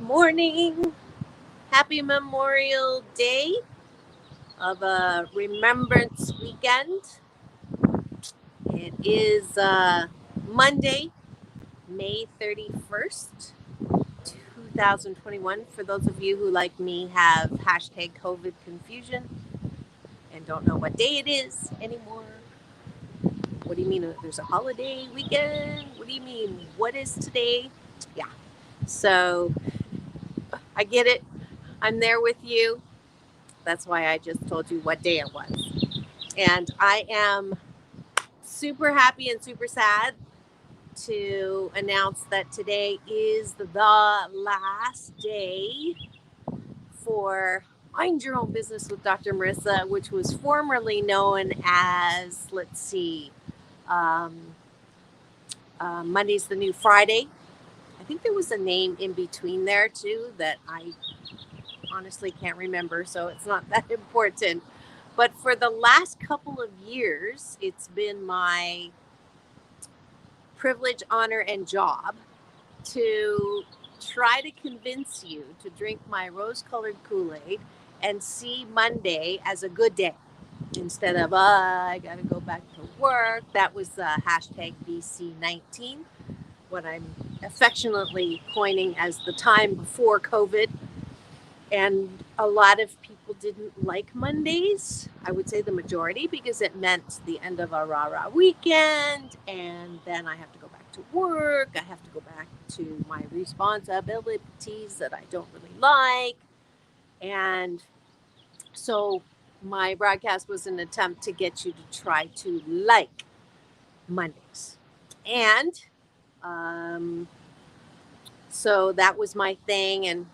morning. Happy Memorial Day of a Remembrance Weekend. It is Monday, May 31st, 2021. For those of you who, like me, have hashtag COVID confusion and don't know what day it is anymore. What do you mean there's a holiday weekend? What do you mean? What is today? Yeah. So I get it. I'm there with you. That's why I just told you what day it was. And I am super happy and super sad to announce that today is the last day for Mind Your Own Business with Dr. Marissa, which was formerly known as, um, Monday's the New Friday. I think there was a name in between there too that I honestly can't remember, so it's not that important. But for the last couple of years, it's been my privilege, honor, and job to try to convince you to drink my rose-colored Kool-Aid and see Monday as a good day instead of, I got to go back to work. That was hashtag BC19, what I'm affectionately coining as the time before COVID. And a lot of people didn't like Mondays. I would say the majority, because it meant the end of a rah-rah weekend. And then I have to go back to work. I have to go back to my responsibilities that I don't really like. And so my broadcast was an attempt to get you to try to like Mondays. And so that was my thing. And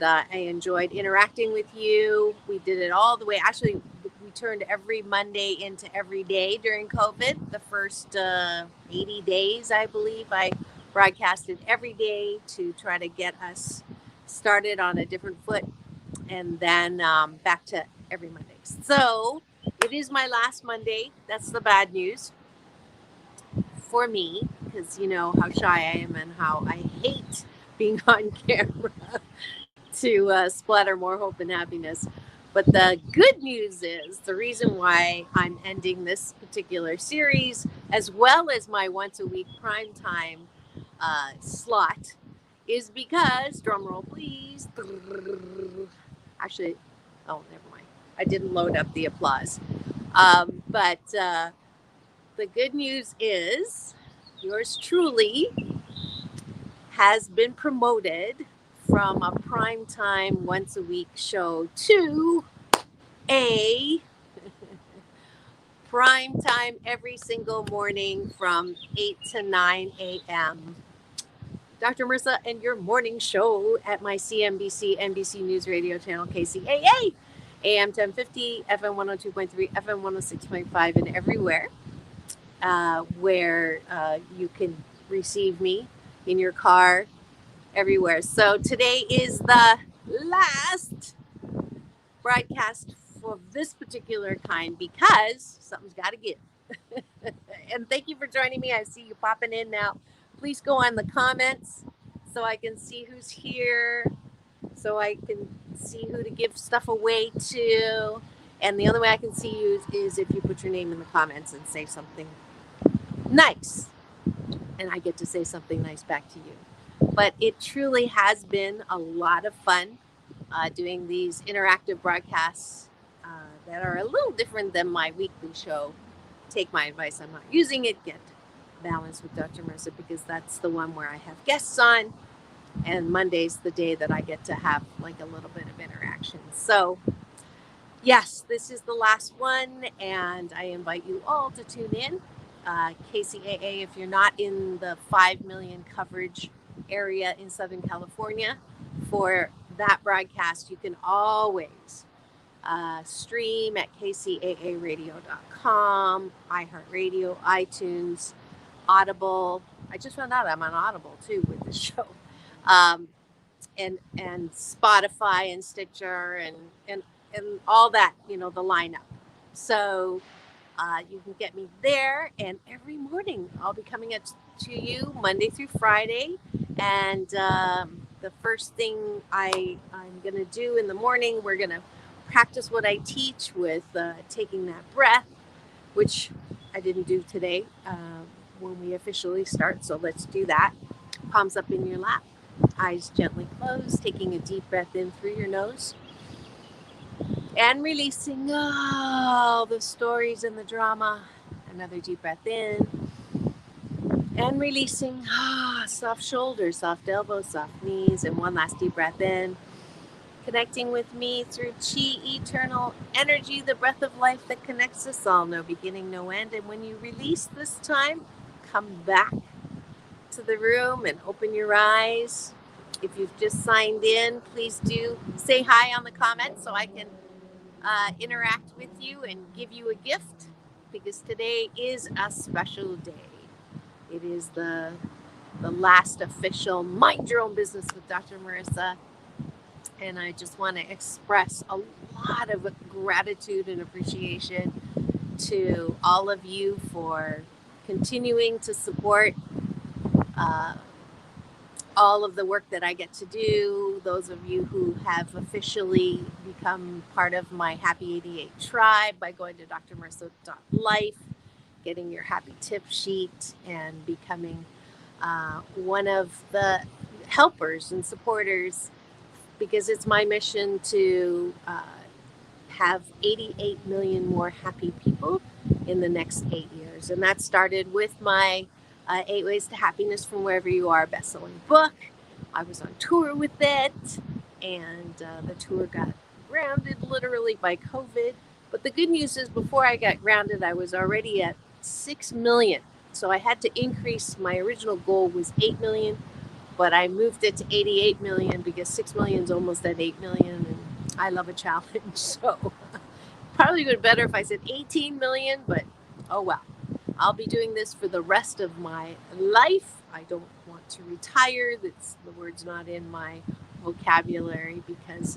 I enjoyed interacting with you. We did it all the way. Actually, we turned every Monday into every day during COVID. The first 80 days, I believe, I broadcasted every day to try to get us started on a different foot, and then back to every Monday. So it is my last Monday. That's the bad news for me, because you know how shy I am and how I hate being on camera to splatter more hope and happiness. But the good news is the reason why I'm ending this particular series, as well as my once a week primetime slot, is because, drum roll please, actually, oh, never mind. I didn't load up the applause. But the good news is yours truly has been promoted from a primetime once a week show to a prime time every single morning from 8 to 9 a.m. Dr. Marissa and your morning show at my CNBC NBC News Radio channel KCAA, AM 1050, FM 102.3, FM 106.5, and everywhere where you can receive me in your car, everywhere. So today is the last broadcast for this particular kind because something's got to give. And thank you for joining me. I see you popping in now. Please go on the comments so I can see who's here, so I can see who to give stuff away to. And the only way I can see you is if you put your name in the comments and say something nice. And I get to say something nice back to you. But it truly has been a lot of fun doing these interactive broadcasts that are a little different than my weekly show. Take my advice, I'm not using it. Get Balance with Dr. Marissa, because that's the one where I have guests on. And Monday's the day that I get to have like a little bit of interaction. So yes, this is the last one, and I invite you all to tune in. KCAA, if you're not in the 5 million coverage area in Southern California for that broadcast, you can always stream at kcaaradio.com, iHeartRadio, iTunes, Audible. I just found out I'm on Audible too with the show. And Spotify and Stitcher and all that, you know, the lineup. So you can get me there, and every morning I'll be coming to you Monday through Friday, and the first thing I'm going to do in the morning, we're going to practice what I teach with taking that breath, which I didn't do today when we officially start. So let's do that. Palms up in your lap, eyes gently closed, taking a deep breath in through your nose and releasing all the stories and the drama. Another deep breath in and releasing soft shoulders, soft elbows, soft knees, and one last deep breath in. Connecting with me through chi, eternal energy, the breath of life that connects us all, no beginning, no end. And when you release this time, come back to the room and open your eyes. If you've just signed in, please do say hi on the comments so I can interact with you and give you a gift, because today is a special day. It is the last official Mind Your Own Business with Dr. Marissa. And I just want to express a lot of gratitude and appreciation to all of you for continuing to support all of the work that I get to do. Those of you who have officially become part of my Happy 88 tribe by going to drmarissa.life, getting your happy tip sheet, and becoming one of the helpers and supporters, because it's my mission to have 88 million more happy people in the next 8 years. And that started with my 8 Ways to Happiness from Wherever You Are best-selling book. I was on tour with it, and the tour got grounded literally by COVID. But the good news is, before I got grounded, I was already at 6 million. So I had to increase. My original goal was 8 million. But I moved it to 88 million because 6 million is almost at 8 million, and I love a challenge. So probably would be better if I said 18 million, but oh well. I'll be doing this for the rest of my life. I don't want to retire. That's the word's not in my vocabulary, because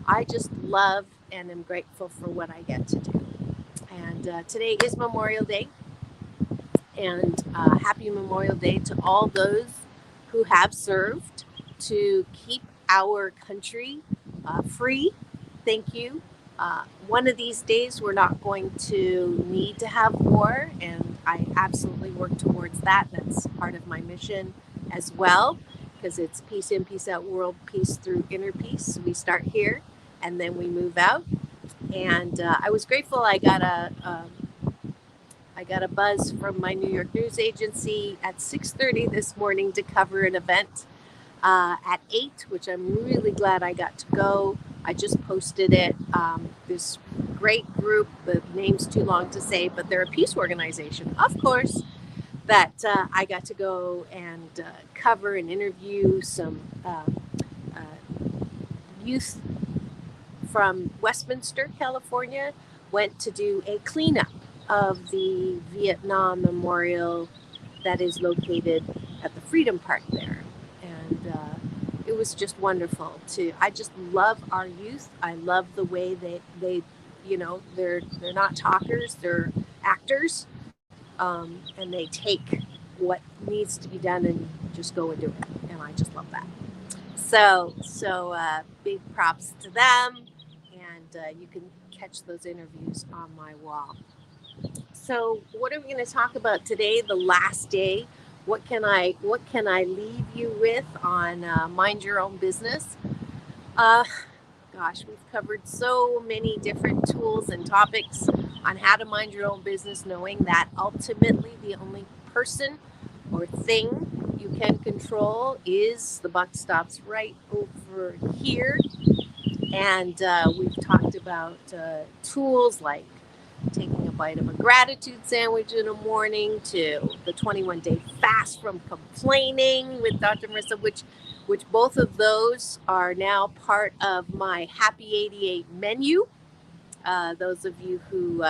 I just love and am grateful for what I get to do. And today is Memorial Day, and happy Memorial Day to all those who have served to keep our country free. Thank you. One of these days, we're not going to need to have war, and I absolutely work towards that. That's part of my mission as well, because it's peace in, peace out, world peace through inner peace. We start here, and then we move out. And I was grateful I got a buzz from my New York news agency at 6:30 this morning to cover an event at 8, which I'm really glad I got to go. I just posted it. This great group, the name's too long to say, but they're a peace organization, of course, that I got to go and cover and interview some youth from Westminster, California. Went to do a cleanup of the Vietnam Memorial that is located at the Freedom Park there. And it was just wonderful I just love our youth. I love the way they they're not talkers, they're actors. And they take what needs to be done and just go and do it. And I just love that. So big props to them. And you can catch those interviews on my wall. So what are we going to talk about today, the last day? What can I leave you with on Mind Your Own Business? Gosh, we've covered so many different tools and topics on how to mind your own business, knowing that ultimately the only person or thing you can control is the buck stops right over here. And we've talked about tools like taking a bite of a gratitude sandwich in the morning, to the 21-day fast from complaining with Dr. Marissa, which both of those are now part of my Happy 88 menu. Those of you who,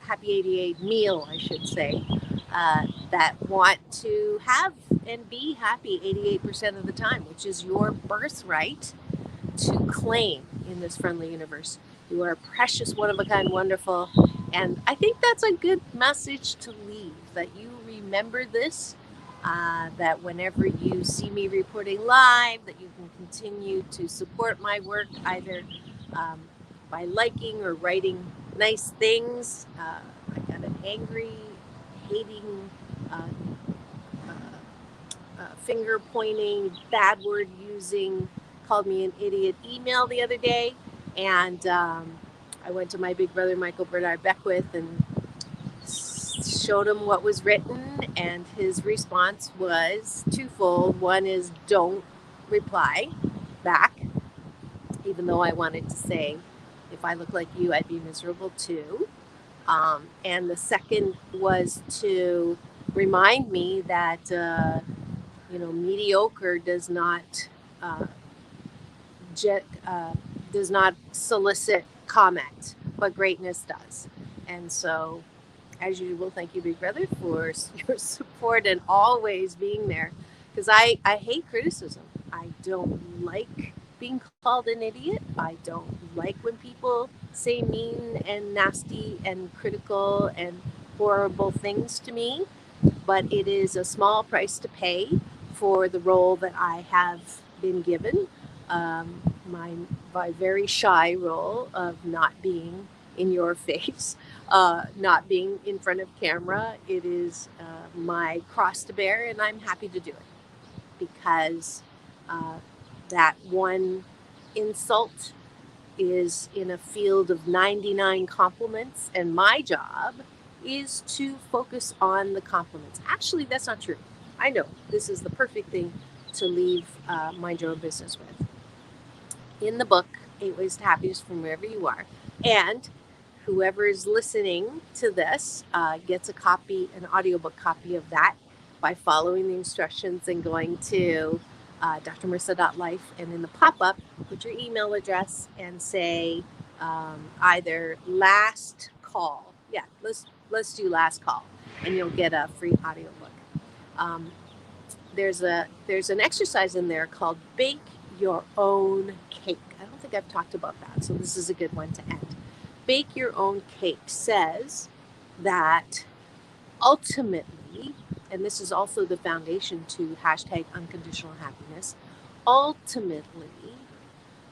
Happy 88 meal, I should say, that want to have and be happy 88% of the time, which is your birthright to claim in this friendly universe. You are precious, one of a kind, wonderful. And I think that's a good message to leave, that you remember this, that whenever you see me reporting live, that you can continue to support my work either by liking or writing nice things. I got an angry, hating, finger pointing, bad word using, called me an idiot email the other day. And I went to my big brother, Michael Bernard Beckwith, and showed him what was written. And his response was twofold. One is don't reply back, even though I wanted to say, if I look like you, I'd be miserable too. And the second was to remind me that, mediocre does not does not solicit comment, but greatness does. And so, as usual, thank you, Big Brother, for your support and always being there. Because I hate criticism. I don't like being called an idiot. I don't like when people say mean and nasty and critical and horrible things to me. But it is a small price to pay for the role that I have been given. My very shy role of not being in your face, not being in front of camera. It is my cross to bear, and I'm happy to do it because that one insult is in a field of 99 compliments, and my job is to focus on the compliments. Actually, that's not true. I know this is the perfect thing to leave Mind Your Own Business with. In the book, 8 Ways to Happiness from Wherever You Are, and whoever is listening to this gets a copy, an audiobook copy of that by following the instructions and going to drmarissa.life, and in the pop-up, put your email address and say either last call. Yeah, let's do last call, and you'll get a free audiobook. There's an exercise in there called Bake Your Own Cake. I don't think I've talked about that, so this is a good one to end. Bake Your Own Cake says that ultimately, and this is also the foundation to hashtag unconditional happiness, ultimately,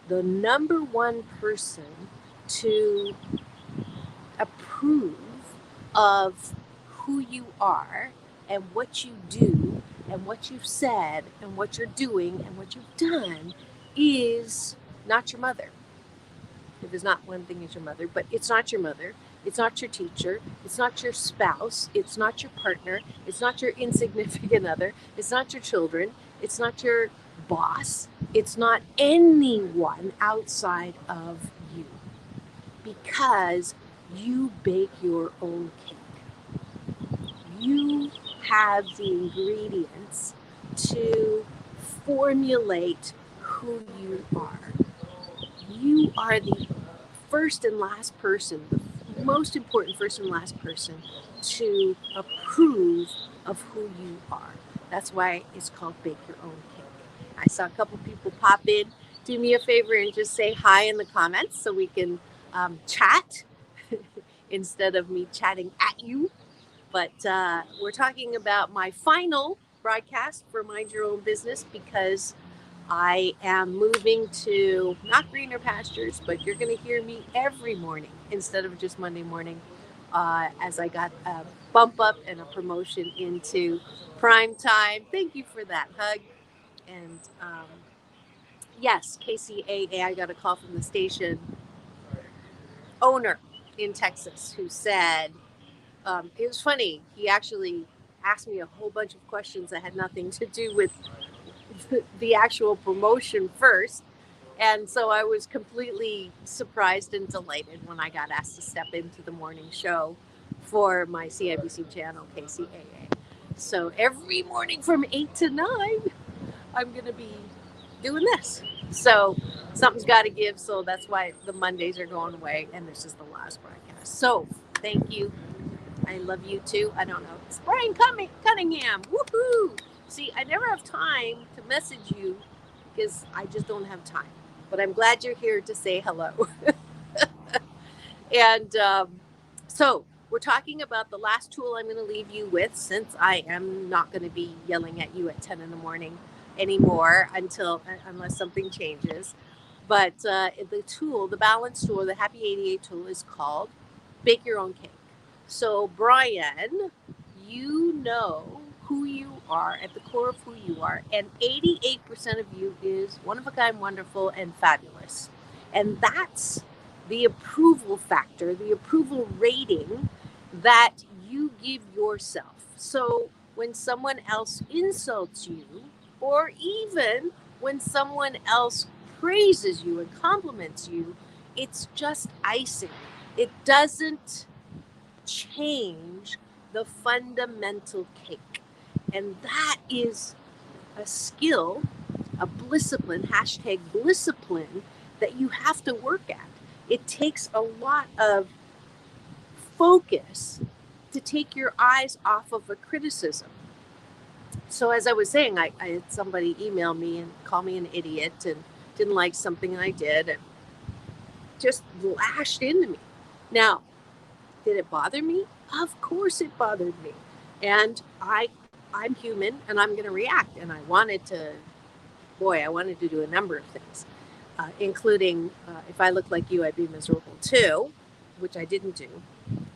the number one person to approve of who you are and what you do and what you've said and what you're doing and what you've done is not your mother. If it's not one thing, is your mother, but it's not your mother. It's not your teacher. It's not your spouse. It's not your partner. It's not your insignificant other. It's not your children. It's not your boss. It's not anyone outside of you, because you bake your own cake. You have the ingredients to formulate who you are. You are the first and last person, the most important first and last person to approve of who you are. That's why it's called Bake Your Own Cake. I saw a couple people pop in. Do me a favor and just say hi in the comments so we can chat instead of me chatting at you. But we're talking about my final broadcast for Mind Your Own Business, because I am moving to not greener pastures, but you're going to hear me every morning instead of just Monday morning, as I got a bump up and a promotion into prime time. Thank you for that hug. And yes, KCAA, I got a call from the station owner in Texas who said, it was funny. He actually asked me a whole bunch of questions that had nothing to do with the actual promotion first. And so I was completely surprised and delighted when I got asked to step into the morning show for my CNBC channel, KCAA. So every morning from 8 to 9, I'm going to be doing this. So something's got to give. So that's why the Mondays are going away. And this is the last broadcast. So thank you. I love you too. I don't know. It's Brian Cunningham. Woohoo! See, I never have time to message you because I just don't have time. But I'm glad you're here to say hello. And so we're talking about the last tool I'm going to leave you with, since I am not going to be yelling at you at 10 in the morning anymore unless something changes. But the balance tool, the Happy 88 tool is called Bake Your Own Cake. So, Brian, you know who you are at the core of who you are, and 88% of you is one of a kind, wonderful, and fabulous. And that's the approval factor, the approval rating that you give yourself. So, when someone else insults you, or even when someone else praises you and compliments you, it's just icing. It doesn't change the fundamental cake. And that is a skill, a blissipline, hashtag blissipline, that you have to work at. It takes a lot of focus to take your eyes off of a criticism. So as I was saying, I had somebody email me and call me an idiot and didn't like something I did and just lashed into me. Now, did it bother me? Of course it bothered me. And I'm human and I'm going to react. And I wanted to do a number of things, including if I looked like you, I'd be miserable too, which I didn't do.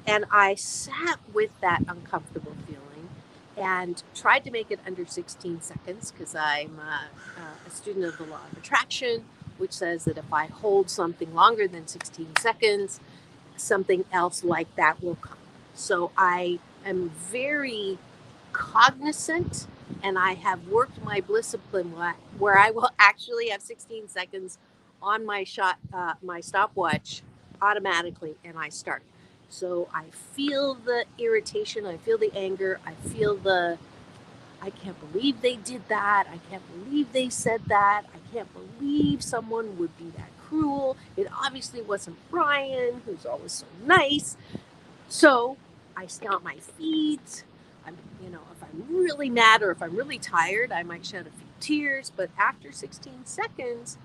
And I sat with that uncomfortable feeling and tried to make it under 16 seconds because I'm a student of the law of attraction, which says that if I hold something longer than 16 seconds, something else like that will come. So I am very cognizant, and I have worked my blissipline where I will actually have 16 seconds on my stopwatch automatically, and I start. So I feel the irritation, I feel the anger, I feel I can't believe they did that. I can't believe they said that. I can't believe someone would be that cruel. It obviously wasn't Brian, who's always so nice. So I stomp my feet. If I'm really mad or if I'm really tired, I might shed a few tears. But after 16 seconds,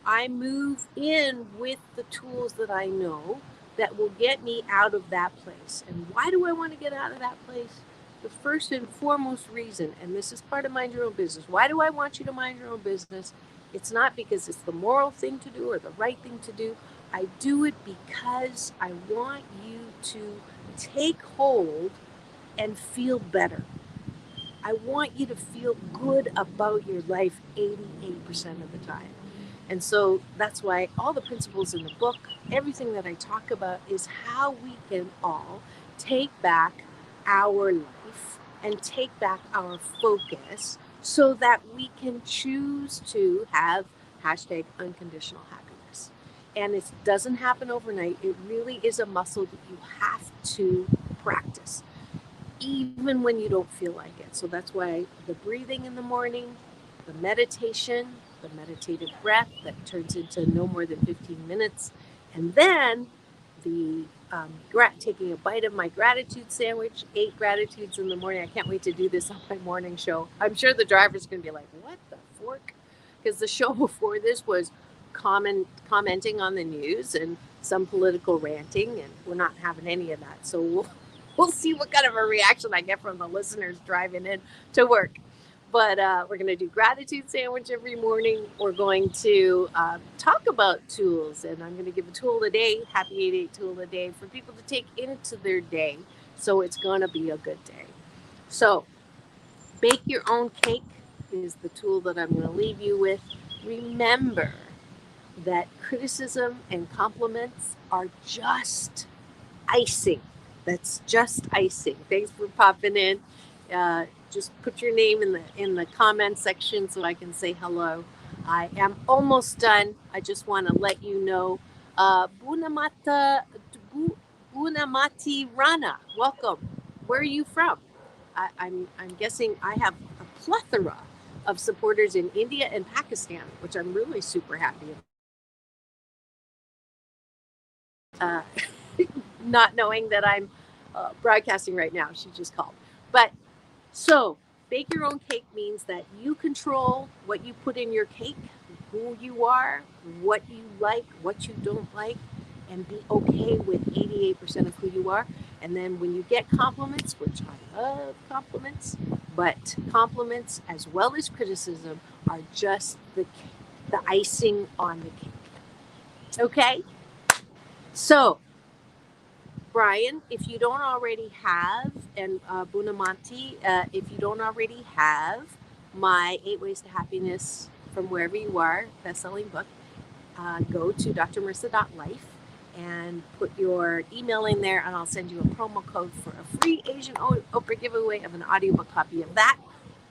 I move in with the tools that I know that will get me out of that place. And why do I want to get out of that place? The first and foremost reason, and this is part of mind your own business. Why do I want you to mind your own business? It's not because it's the moral thing to do or the right thing to do. I do it because I want you to take hold and feel better. I want you to feel good about your life 88% of the time. And so that's why all the principles in the book, everything that I talk about is how we can all take back our life and take back our focus so that we can choose to have hashtag unconditional happiness. And it doesn't happen overnight. It really is a muscle that you have to practice, even when you don't feel like it. So that's why the breathing in the morning, the meditation, the meditative breath that turns into no more than 15 minutes, and then the taking a bite of my gratitude sandwich, 8 gratitudes in the morning. I can't wait to do this on my morning show. I'm sure the driver's going to be like, what the fork? Because the show before this was commenting on the news and some political ranting, and we're not having any of that. So we'll see what kind of a reaction I get from the listeners driving in to work. But we're going to do gratitude sandwich every morning. We're going to talk about tools, and I'm going to give a tool a day, Happy 88 tool a day, for people to take into their day. So it's going to be a good day. So bake your own cake is the tool that I'm going to leave you with. Remember that criticism and compliments are just icing. That's just icing. Thanks for popping in. Just put your name in the comment section so I can say hello. I am almost done. I just want to let you know, Bunamati Rana, welcome. Where are you from? I'm guessing I have a plethora of supporters in India and Pakistan, which I'm really super happy about. Not knowing that I'm broadcasting right now. She just called. But so bake your own cake means that you control what you put in your cake, who you are, what you like, what you don't like. and be okay with 88% of who you are. And then when you get compliments, which I love compliments, but compliments as well as criticism are just the icing on the cake. Okay? So, Brian, if you don't already have, and Bunamanti, if you don't already have my 8 Ways to Happiness from Wherever You Are best-selling book, go to drmarissa.life and put your email in there, and I'll send you a promo code for a free Asian Oprah giveaway of an audiobook copy of that.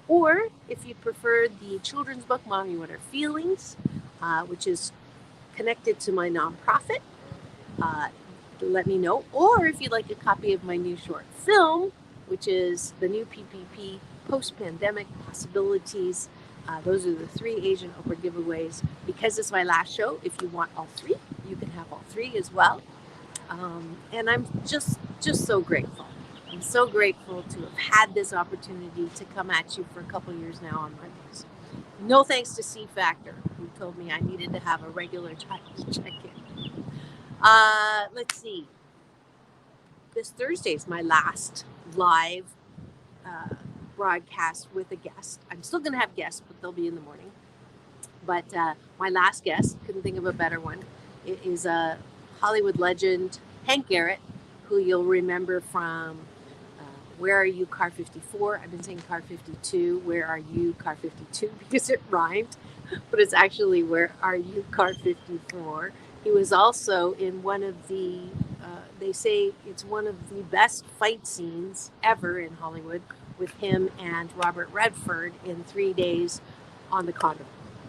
Or if you prefer the children's book, Mommy What Are Feelings, which is connected to my nonprofit, let me know. Or if you'd like a copy of my new short film, which is the new PPP Post-Pandemic Possibilities. Those are the 3 Asian Oprah giveaways. Because it's my last show, if you want all 3, you can have all 3 as well. And I'm just so grateful. I'm so grateful to have had this opportunity to come at you for a couple years now on Mondays. No thanks to C Factor, who told me I needed to have a regular time to check in. Let's see. This Thursday is my last live broadcast with a guest. I'm still going to have guests, but they'll be in the morning. But my last guest, couldn't think of a better one, it is a Hollywood legend, Hank Garrett, who you'll remember from Where Are You, Car 54? I've been saying Car 52. Where Are You, Car 52? Because it rhymed, but it's actually Where Are You, Car 54. He was also in one of the, they say it's one of the best fight scenes ever in Hollywood, with him and Robert Redford in 3 days on the condo.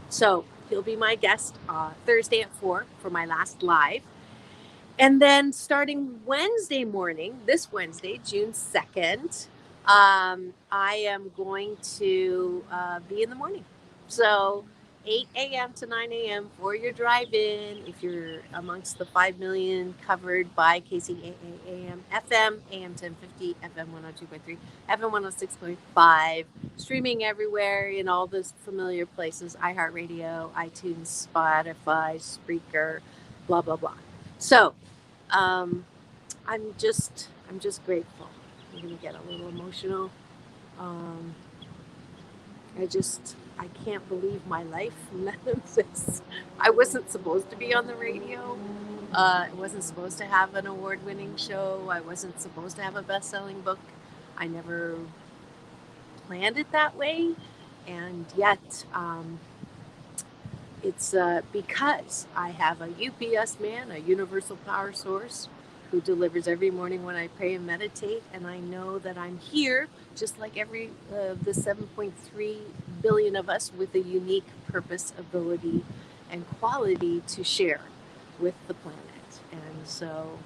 So he'll be my guest Thursday at 4 for my last live. And then starting Wednesday morning, this Wednesday, June 2nd, I am going to be in the morning. So 8 a.m. to 9 a.m. for your drive-in. If you're amongst the 5 million covered by KCAA AM, FM, AM 1050, FM 102.3, FM 106.5, streaming everywhere in all those familiar places, iHeartRadio, iTunes, Spotify, Spreaker, blah, blah, blah. So I'm just grateful. I'm going to get a little emotional. I can't believe my life. None of this. I wasn't supposed to be on the radio. I wasn't supposed to have an award-winning show. I wasn't supposed to have a best-selling book. I never planned it that way. And yet, it's because I have a UPS man, a universal power source, who delivers every morning when I pray and meditate. And I know that I'm here, just like every the 7.3 billion of us, with a unique purpose, ability, and quality to share with the planet. And so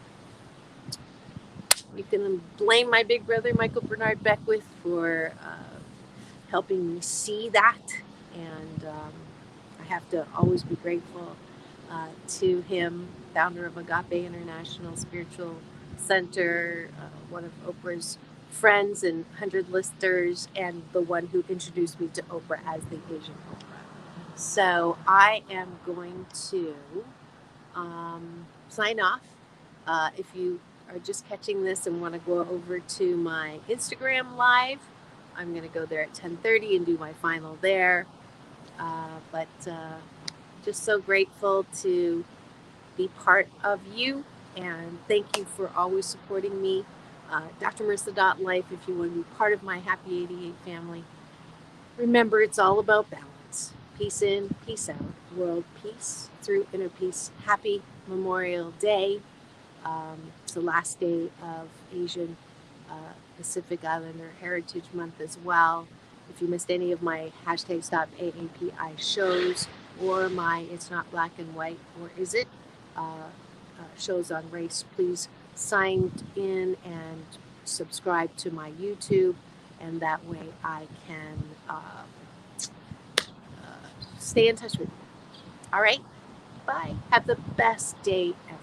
you can blame my big brother, Michael Bernard Beckwith, for helping me see that. And I have to always be grateful to him, founder of Agape International Spiritual Center, one of Oprah's friends and 100 listers, and the one who introduced me to Oprah as the Asian Oprah. So I am going to sign off. If you are just catching this and want to go over to my Instagram live, I'm going to go there at 10:30 and do my final there. But just so grateful to be part of you, and thank you for always supporting me. drmarissa.life if you want to be part of my Happy 88 family. Remember, it's all about balance. Peace in, peace out. World peace through inner peace. Happy Memorial Day. It's the last day of Asian Pacific Islander Heritage Month as well. If you missed any of my #StopAAPI shows, or my It's Not Black and White, or Is It? Shows on race, please sign in and subscribe to my YouTube, and that way I can stay in touch with you. All right? Bye. Have the best day ever.